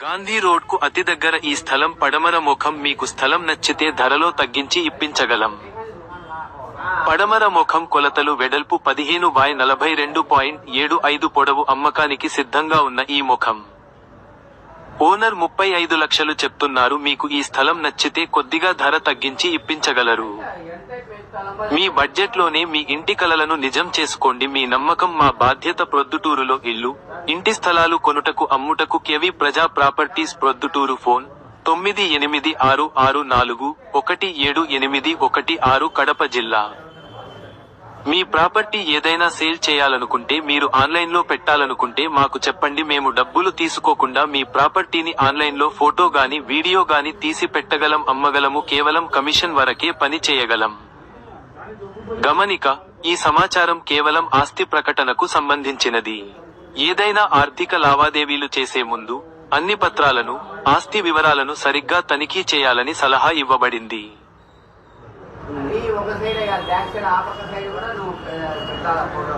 Gandhi road కు అతి దగ్గర ఈ స్థలం పడమర ముఖం. మీకు స్థలం నచ్చితే ధరలో తగ్గించి ఇప్పించగలం. పడమర ముఖం కొలతలు వెడల్పు 15/42.75 పొడవు. అమ్మకానికి సిద్ధంగా ఉన్న ఈ ముఖం ఓనర్ 35 లక్షలు చెప్తున్నారు. మీకు ఈ స్థలం నచ్చితే కొద్దిగా ధర తగ్గించి ఇప్పించగలరు. మీ బడ్జెట్లోనే మీ ఇంటి కలలను నిజం చేసుకోండి. మీ నమ్మకం మా బాధ్యత. ప్రొద్దుటూరులో ఇల్లు, ఇంటి స్థలాలు కొనుటకు అమ్ముటకు కెవి ప్రజా ప్రాపర్టీస్. ప్రొద్దుటూరు. ఫోన్ 9866417816. కడప జిల్లా. మీ ప్రాపర్టీ ఏదైనా సేల్ చేయాలనుకుంటే, మీరు ఆన్లైన్లో పెట్టాలనుకుంటే మాకు చెప్పండి. మేము డబ్బులు తీసుకోకుండా మీ ప్రాపర్టీని ఆన్లైన్లో ఫోటో గాని వీడియో గాని తీసి పెట్టగలం, అమ్మగలము. కేవలం కమిషన్ వరకే పని చేయగలం. గమనిక: ఈ సమాచారం కేవలం ఆస్తి ప్రకటనకు సంబంధించినది. ఏదైనా ఆర్థిక లావాదేవీలు చేసే ముందు అన్ని పత్రాలను, ఆస్తి వివరాలను సరిగ్గా తనిఖీ చేయాలని సలహా ఇవ్వబడింది. ఒక సైడ్ బ్యాక్ సైడ్ ఆ పక్క సైడ్ కూడా నువ్వు పెట్టాలా ఫోటో.